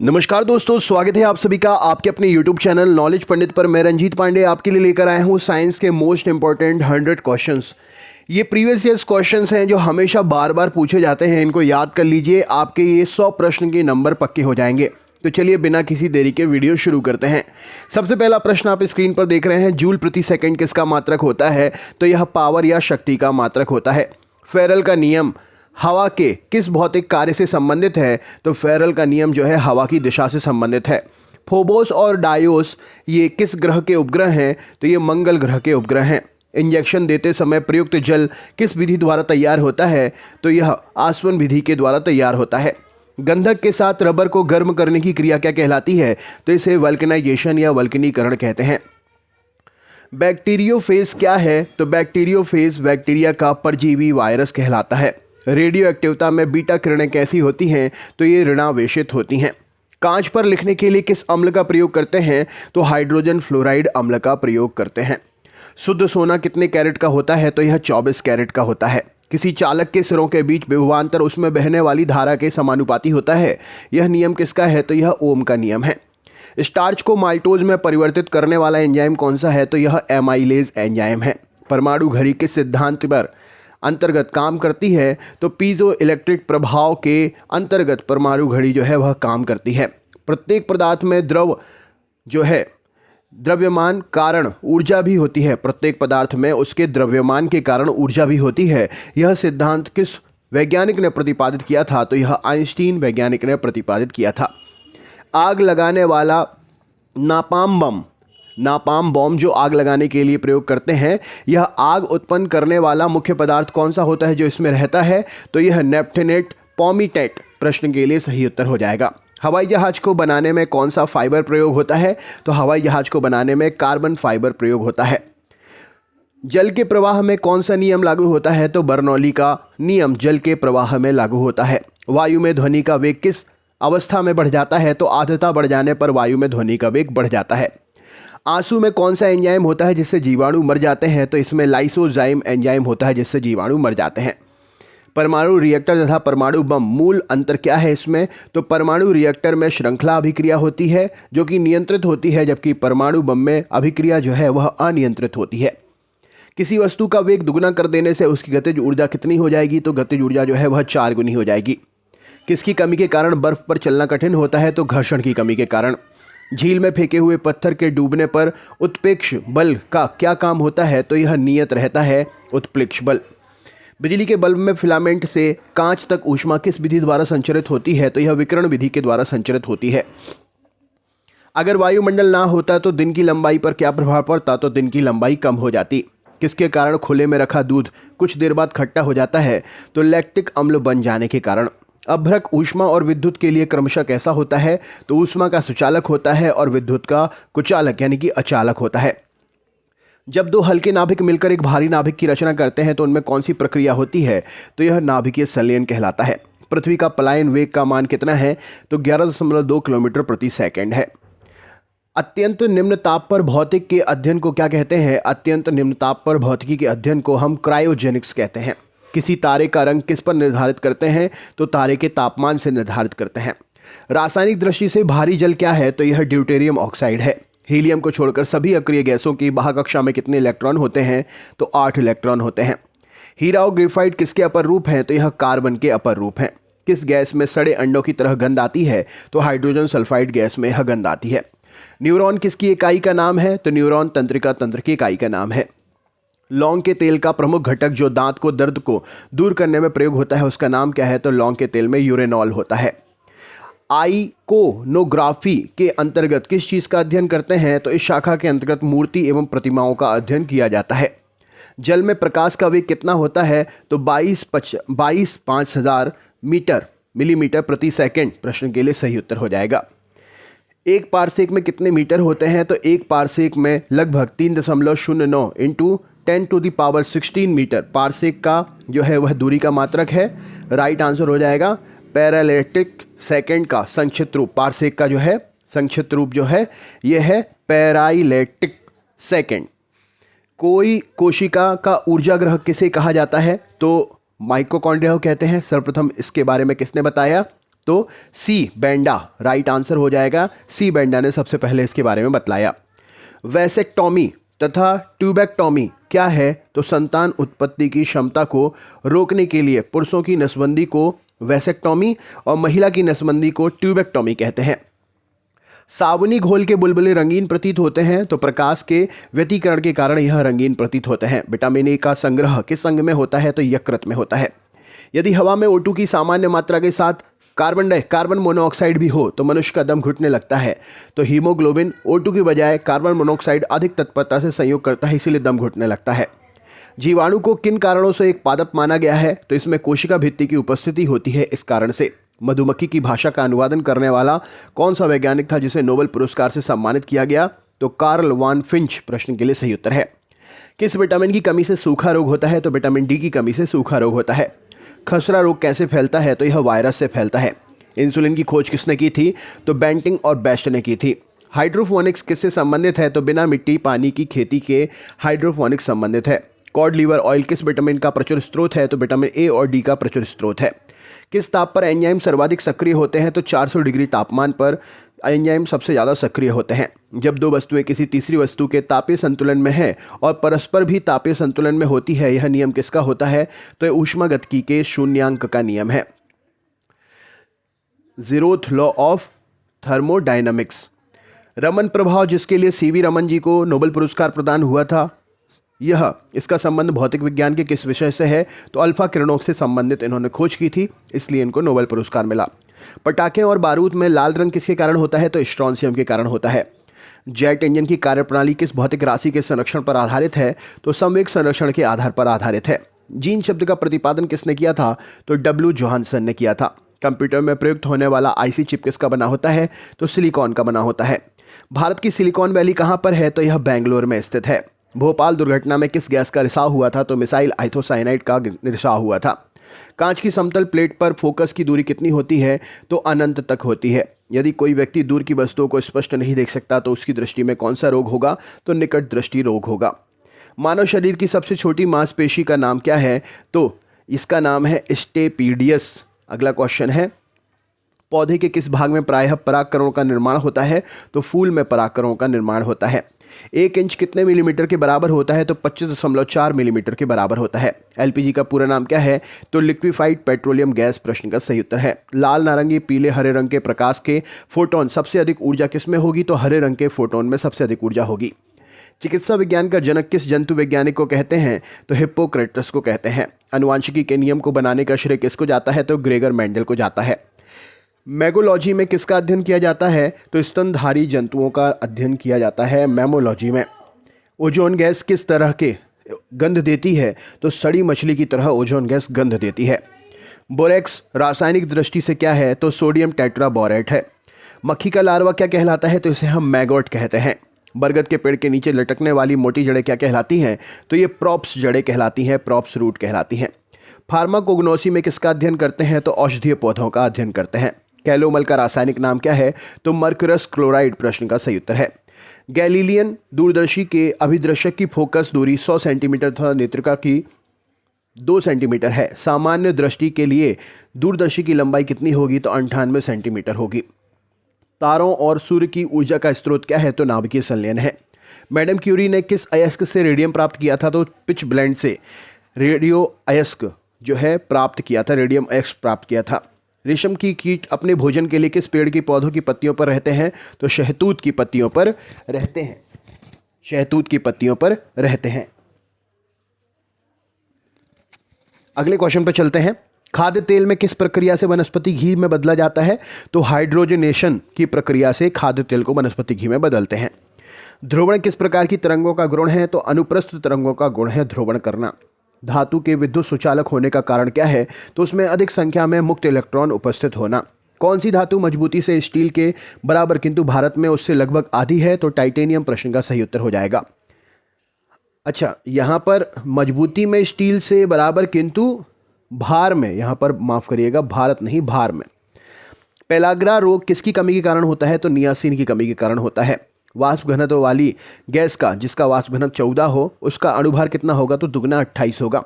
नमस्कार दोस्तों, स्वागत है आप सभी का आपके अपने YouTube चैनल नॉलेज पंडित पर। मैं रंजीत पांडे आपके लिए लेकर आया हूँ साइंस के मोस्ट इंपॉर्टेंट 100 क्वेश्चंस। ये प्रीवियस ईयर्स क्वेश्चंस हैं जो हमेशा बार बार पूछे जाते हैं। इनको याद कर लीजिए, आपके ये 100 प्रश्न के नंबर पक्के हो जाएंगे। तो चलिए बिना किसी देरी के वीडियो शुरू करते हैं। सबसे पहला प्रश्न आप स्क्रीन पर देख रहे हैं, जूल प्रति सेकेंड किसका मात्रक होता है? तो यह पावर या शक्ति का मात्रक होता है। फेरल का नियम हवा के किस भौतिक कार्य से संबंधित है? तो फेरल का नियम जो है हवा की दिशा से संबंधित है। फोबोस और डायोस ये किस ग्रह के उपग्रह हैं? तो ये मंगल ग्रह के उपग्रह हैं। इंजेक्शन देते समय प्रयुक्त जल किस विधि द्वारा तैयार होता है? तो यह आसवन विधि के द्वारा तैयार होता है। गंधक के साथ रबर को गर्म करने की क्रिया क्या कहलाती है? तो इसे वल्कनाइजेशन या वल्कनीकरण कहते हैं। बैक्टीरियोफेज क्या है? तो बैक्टीरियोफेज बैक्टीरिया का परजीवी वायरस कहलाता है। रेडियो एक्टिवता में बीटा किरणें कैसी होती हैं? तो ये ऋणावेशित होती हैं। कांच पर लिखने के लिए किस अम्ल का प्रयोग करते हैं? तो हाइड्रोजन फ्लोराइड अम्ल का प्रयोग करते हैं। शुद्ध सोना कितने कैरेट का होता है? तो यह 24 कैरेट का होता है। किसी चालक के सिरों के बीच विभवांतर उसमें बहने वाली धारा के समानुपाती होता है। यह नियम किसका है? तो यह ओम का नियम है। स्टार्च को माल्टोज में परिवर्तित करने वाला एंजाइम कौन सा है? तो यह एमाइलेज एंजाइम है। परमाणु घड़ी किस सिद्धांत पर अंतर्गत काम करती है? तो पीजो इलेक्ट्रिक प्रभाव के अंतर्गत परमाणु घड़ी जो है वह काम करती है। प्रत्येक पदार्थ में द्रव जो है द्रव्यमान कारण ऊर्जा भी होती है। प्रत्येक पदार्थ में उसके द्रव्यमान के कारण ऊर्जा भी होती है। यह सिद्धांत किस वैज्ञानिक ने प्रतिपादित किया था? तो यह आइंस्टीन वैज्ञानिक ने प्रतिपादित किया था। आग लगाने वाला नापाम बम जो आग लगाने के लिए प्रयोग करते हैं, यह आग उत्पन्न करने वाला मुख्य पदार्थ कौन सा होता है जो इसमें रहता है? तो यह नेप्थेनेट पॉमीटेट प्रश्न के लिए सही उत्तर हो जाएगा। हवाई जहाज को बनाने में कौन सा फाइबर प्रयोग होता है? तो हवाई जहाज को बनाने में कार्बन फाइबर प्रयोग होता है। जल के प्रवाह में कौन सा नियम लागू होता है? तो बर्नौली का नियम जल के प्रवाह में लागू होता है। वायु में ध्वनि का वेग किस अवस्था में बढ़ जाता है? तो आर्द्रता बढ़ जाने पर वायु में ध्वनि का वेग बढ़ जाता है। आंसू में कौन सा एंजाइम होता है जिससे जीवाणु मर जाते हैं? तो इसमें लाइसोजाइम एंजाइम होता है जिससे जीवाणु मर जाते हैं। परमाणु रिएक्टर तथा परमाणु बम मूल अंतर क्या है इसमें? तो परमाणु रिएक्टर में श्रृंखला अभिक्रिया होती है जो कि नियंत्रित होती है, जबकि परमाणु बम में अभिक्रिया जो है वह अनियंत्रित होती है। किसी वस्तु का वेग दुगुना कर देने से उसकी गतिज ऊर्जा कितनी हो जाएगी? तो गतिज ऊर्जा जो है वह 4 गुनी हो जाएगी। किसकी कमी के कारण बर्फ पर चलना कठिन होता है? तो घर्षण की कमी के कारण। झील में फेंके हुए पत्थर के डूबने पर उत्प्रेक्ष बल का क्या काम होता है? तो यह नियत रहता है उत्प्रेक्ष बल। बिजली के बल्ब में फिलामेंट से कांच तक ऊष्मा किस विधि द्वारा संचरित होती है? तो यह विकिरण विधि के द्वारा संचरित होती है। अगर वायुमंडल ना होता तो दिन की लंबाई पर क्या प्रभाव पड़ता? तो दिन की लंबाई कम हो जाती। किसके कारण खुले में रखा दूध कुछ देर बाद खट्टा हो जाता है? तो लैक्टिक अम्ल बन जाने के कारण। अभ्रक ऊष्मा और विद्युत के लिए क्रमशः कैसा होता है? तो ऊष्मा का सुचालक होता है और विद्युत का कुचालक यानी कि अचालक होता है। जब दो हल्के नाभिक मिलकर एक भारी नाभिक की रचना करते हैं तो उनमें कौन सी प्रक्रिया होती है? तो यह नाभिकीय संलयन कहलाता है। पृथ्वी का पलायन वेग का मान कितना है? तो 11.2 किलोमीटर प्रति सेकंड है। अत्यंत निम्न ताप पर भौतिक के अध्ययन को क्या कहते हैं? अत्यंत निम्न ताप पर भौतिकी के अध्ययन को हम क्रायोजेनिक्स कहते हैं। किसी तारे का रंग किस पर निर्धारित करते हैं? तो तारे के तापमान से निर्धारित करते हैं। रासायनिक दृष्टि से भारी जल क्या है? तो यह ड्यूटेरियम ऑक्साइड है। हीलियम को छोड़कर सभी अक्रिय गैसों की बाह्य कक्षा में कितने इलेक्ट्रॉन होते हैं? तो 8 इलेक्ट्रॉन होते हैं। हीरा और ग्रेफाइट किसके अपर रूप हैं? तो यह कार्बन के अपर रूप हैं। किस गैस में सड़े अंडों की तरह गंध आती है? तो हाइड्रोजन सल्फाइड गैस में यह गंध आती है। न्यूरॉन किसकी इकाई का नाम है? तो न्यूरॉन तंत्रिका तंत्र की इकाई का नाम है। लौंग के तेल का प्रमुख घटक जो दांत को दर्द को दूर करने में प्रयोग होता है उसका नाम क्या है? तो लौंग के तेल में यूरेनॉल होता है। आइकोनोग्राफी के अंतर्गत किस चीज़ का अध्ययन करते हैं? तो इस शाखा के अंतर्गत मूर्ति एवं प्रतिमाओं का अध्ययन किया जाता है। जल में प्रकाश का वेग कितना होता है? तो 22,5000 मिलीमीटर प्रति सेकंड प्रश्न के लिए सही उत्तर हो जाएगा। एक पारसेक में कितने मीटर होते हैं? तो एक पारसेक में लगभग 3.09 इंटू 10⁻16 मीटर पारसेक का जो है वह दूरी का मात्रक है। राइट आंसर हो जाएगा पैरालेक्टिक सेकंड का संक्षिप्त रूप। पारसेक का जो है संक्षिप्त रूप जो है यह है पैराइलेक्टिक सेकंड। कोई कोशिका का ऊर्जा ग्रह किसे कहा जाता है? तो माइटोकॉन्ड्रिया को कहते हैं। सर्वप्रथम इसके बारे में किसने बताया? तो सी बेंडा राइट आंसर हो जाएगा। सी बेंडा ने सबसे पहले इसके बारे में बतलाया। वैसेक्टोमी तथा ट्यूबेक्टोमी क्या है? तो संतान उत्पत्ति की क्षमता को रोकने के लिए पुरुषों की नसबंदी को वैसेक्टोमी और महिला की नसबंदी को ट्यूबेक्टोमी कहते हैं। साबुनी घोल के बुलबुले रंगीन प्रतीत होते हैं, तो प्रकाश के व्यतिकरण के कारण यह रंगीन प्रतीत होते हैं। विटामिन ए का संग्रह किस अंग में होता है? तो यकृत में होता है। यदि हवा में O2 की सामान्य मात्रा के साथ कार्बन मोनोऑक्साइड भी हो तो मनुष्य का दम घुटने लगता है। तो हीमोग्लोबिन O2 की बजाय कार्बन मोनोऑक्साइड अधिक तत्परता से संयोग करता है, इसीलिए दम घुटने लगता है। जीवाणु को किन कारणों से एक पादप माना गया है? तो इसमें कोशिका भित्ति की उपस्थिति होती है, इस कारण से। मधुमक्खी की भाषा का अनुवादन करने वाला कौन सा वैज्ञानिक था जिसे नोबेल पुरस्कार से सम्मानित किया गया? तो कार्ल वान फिंच प्रश्न के लिए सही उत्तर है। किस विटामिन की कमी से सूखा रोग होता है? तो विटामिन डी की कमी से सूखा रोग होता है। खसरा रोग कैसे फैलता है? तो यह वायरस से फैलता है। इंसुलिन की खोज किसने की थी? तो बेंटिंग और बेस्ट ने की थी। हाइड्रोफोनिक्स किससे संबंधित है? तो बिना मिट्टी पानी की खेती के हाइड्रोफोनिक्स संबंधित है। कॉड लिवर ऑयल किस विटामिन का प्रचुर स्रोत है? तो विटामिन ए और डी का प्रचुर स्रोत है। किस ताप पर एंजाइम सर्वाधिक सक्रिय होते हैं? तो 400 डिग्री तापमान पर एंजाइम सबसे ज़्यादा सक्रिय होते हैं। जब दो वस्तुएं किसी तीसरी वस्तु के तापीय संतुलन में है और परस्पर भी तापीय संतुलन में होती है, यह नियम किसका होता है? तो यह ऊष्मागतिकी के शून्यांक का नियम है। Zeroth law of thermodynamics. Raman प्रभाव जिसके लिए सीवी रमन जी को नोबेल पुरस्कार प्रदान हुआ था, इसका संबंध भौतिक विज्ञान के किस विषय से है? तो अल्फा किरणों से संबंधित इन्होंने खोज की थी, इसलिए इनको नोबेल पुरस्कार मिला। पटाखे और बारूद में लाल रंग किसके कारण होता है? तो स्ट्रोंशियम के कारण होता है। जेट इंजन की कार्यप्रणाली किस भौतिक राशि के संरक्षण पर आधारित है? तो संवेग संरक्षण के आधार पर आधारित है। जीन शब्द का प्रतिपादन किसने किया था? तो डब्ल्यू जोहानसन ने किया था। कंप्यूटर में प्रयुक्त होने वाला आईसी चिप किसका बना होता है? तो सिलिकॉन का बना होता है। भारत की सिलिकॉन वैली कहाँ पर है? तो यह बेंगलोर में स्थित है। भोपाल दुर्घटना में किस गैस का रिसाव हुआ था? तो मिसाइल आइथोसाइनाइड का रिसाव हुआ था। कांच की समतल प्लेट पर फोकस की दूरी कितनी होती है? तो अनंत तक होती है। यदि कोई व्यक्ति दूर की वस्तुओं को स्पष्ट नहीं देख सकता तो उसकी दृष्टि में कौन सा रोग होगा? तो निकट दृष्टि रोग होगा। मानव शरीर की सबसे छोटी मांसपेशी का नाम क्या है? तो इसका नाम है स्टेपीडियस। अगला क्वेश्चन है, पौधे के किस भाग में प्रायः परागकणों का निर्माण होता है? तो फूल में परागकणों का निर्माण होता है। 1 इंच कितने मिलीमीटर के बराबर होता है? तो 25.4 मिलीमीटर के बराबर होता है। एलपीजी का पूरा नाम क्या है? तो लिक्विफाइड पेट्रोलियम गैस प्रश्न का सही उत्तर है। लाल, नारंगी, पीले, हरे रंग के प्रकाश के फोटोन सबसे अधिक ऊर्जा किस में होगी? तो हरे रंग के फोटोन में सबसे अधिक ऊर्जा होगी। चिकित्सा विज्ञान का जनक किस जंतु वैज्ञानिक को कहते हैं? तो हिप्पोक्रेटस को कहते हैं। अनुवांशिकी के नियम को बनाने का श्रेय किसको जाता है? तो ग्रेगर मेंडल को जाता है। मैगोलॉजी में किसका अध्ययन किया जाता है? तो स्तनधारी जंतुओं का अध्ययन किया जाता है मैमोलॉजी में। ओजोन गैस किस तरह के गंध देती है? तो सड़ी मछली की तरह ओजोन गैस गंध देती है। बोरेक्स रासायनिक दृष्टि से क्या है? तो सोडियम टेट्राबोरेट है। मक्खी का लार्वा क्या कहलाता है? तो इसे हम मैगोट कहते हैं। बरगद के पेड़ के नीचे लटकने वाली मोटी जड़ें क्या कहलाती हैं? तो ये प्रॉप्स जड़ें कहलाती हैं, प्रॉप्स रूट कहलाती हैं। फार्माकोग्नोसी में किसका अध्ययन करते हैं? तो औषधीय पौधों का अध्ययन करते हैं। कैलोमल का रासायनिक नाम क्या है? तो मर्क्यूरस क्लोराइड प्रश्न का सही उत्तर है। गैलीलियन दूरदर्शी के अभिदर्शक की फोकस दूरी 100 सेंटीमीटर तथा नेत्रिका की 2 सेंटीमीटर है। सामान्य दृष्टि के लिए दूरदर्शी की लंबाई कितनी होगी? तो 98 सेंटीमीटर होगी। तारों और सूर्य की ऊर्जा का स्रोत क्या है? तो नाभिकीय संलयन है। मैडम क्यूरी ने किस अयस्क से रेडियम प्राप्त किया था? तो पिच ब्लेंड से रेडियो अयस्क जो है प्राप्त किया था, रेडियम अयस्क प्राप्त किया था। रेशम की कीट अपने भोजन के लिए किस पेड़ की पौधों की पत्तियों पर रहते हैं? तो शहतूत की पत्तियों पर रहते हैं। शहतूत की पत्तियों पर रहते हैं। अगले क्वेश्चन पर चलते हैं। खाद्य तेल में किस प्रक्रिया से वनस्पति घी में बदला जाता है? तो हाइड्रोजनेशन की प्रक्रिया से खाद्य तेल को वनस्पति घी में बदलते हैं। ध्रुवण किस प्रकार की तरंगों का गुण है? तो अनुप्रस्थ तरंगों का गुण है ध्रुवण करना। धातु के विद्युत सुचालक होने का कारण क्या है? तो उसमें अधिक संख्या में मुक्त इलेक्ट्रॉन उपस्थित होना। कौन सी धातु मजबूती से स्टील के बराबर किंतु भारत में उससे लगभग आधी है? तो टाइटेनियम प्रश्न का सही उत्तर हो जाएगा। अच्छा, यहाँ पर मजबूती में स्टील से बराबर किंतु भार में, यहाँ पर माफ़ करिएगा, भारत नहीं भार में। पेलाग्रा रोग किसकी कमी के कारण होता है? तो नियासिन की कमी के कारण होता है। वाष्प घनत्व वाली गैस का जिसका वाष्प घनत्व 14 हो उसका अणुभार कितना होगा? तो दुगना 28 होगा।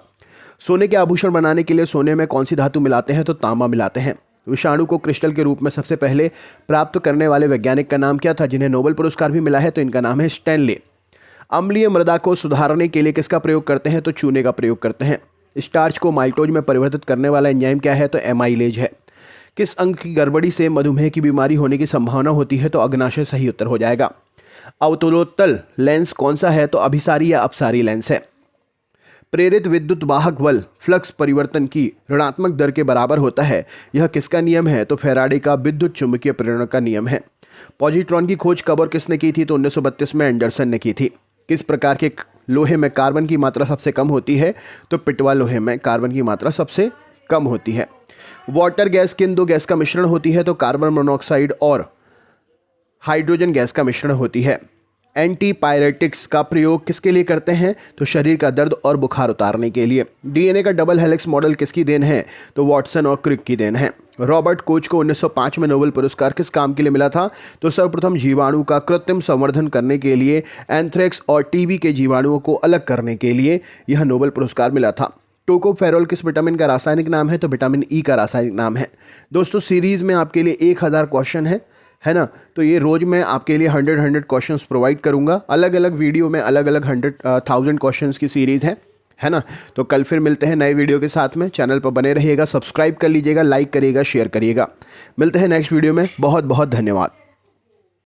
सोने के आभूषण बनाने के लिए सोने में कौन सी धातु मिलाते हैं? तो तांबा मिलाते हैं। विषाणु को क्रिस्टल के रूप में सबसे पहले प्राप्त करने वाले वैज्ञानिक का नाम क्या था, जिन्हें नोबेल पुरस्कार भी मिला है? तो इनका नाम है स्टैनले। अम्लीय मृदा को सुधारने के लिए किसका प्रयोग करते हैं? तो चूने का प्रयोग करते हैं। स्टार्च को माइल्टोज में परिवर्तित करने वाला एंजाइम क्या है? तो एमाइलेज है। किस अंग की गड़बड़ी से मधुमेह की बीमारी होने की संभावना होती है? तो अग्नाशय सही उत्तर हो जाएगा। अवतलोत्तल लेंस कौन सा है? तो अभिसारी या अपसारी लेंस है। प्रेरित विद्युत वाहक बल फ्लक्स परिवर्तन की ऋणात्मक दर के बराबर होता है, यह किसका नियम है? तो फैराडे का विद्युत चुंबकीय प्रेरण का नियम है। पॉजिट्रॉन की खोज कब और किसने की थी? तो 1932 में एंडरसन ने की थी। किस प्रकार के लोहे में कार्बन की मात्रा सबसे कम होती है? तो पिटवा लोहे में कार्बन की मात्रा सबसे कम होती है। वाटर गैस किन दो गैस का मिश्रण होती है? तो कार्बन मोनोऑक्साइड और हाइड्रोजन गैस का मिश्रण होती है। एंटीपायरेटिक्स का प्रयोग किसके लिए करते हैं? तो शरीर का दर्द और बुखार उतारने के लिए। डीएनए का डबल हेलिक्स मॉडल किसकी देन है? तो वॉटसन और क्रिक की देन है। रॉबर्ट कोच को 1905 में नोबेल पुरस्कार किस काम के लिए मिला था? तो सर्वप्रथम जीवाणु का कृत्रिम संवर्धन करने के लिए, एंथ्रेक्स और टीबी के जीवाणुओं को अलग करने के लिए यह नोबेल पुरस्कार मिला था। टोकोफेरोल किस विटामिन का रासायनिक नाम है? तो विटामिन ई का रासायनिक नाम है। दोस्तों सीरीज में आपके लिए 1000 क्वेश्चन है ना, तो ये रोज मैं आपके लिए 100 क्वेश्चंस प्रोवाइड करूंगा। अलग अलग वीडियो में अलग अलग 1000 क्वेश्चंस की सीरीज़ है ना। तो कल फिर मिलते हैं नए वीडियो के साथ में। चैनल पर बने रहिएगा, सब्सक्राइब कर लीजिएगा, लाइक करिएगा, शेयर करिएगा। मिलते हैं नेक्स्ट वीडियो में। बहुत बहुत धन्यवाद।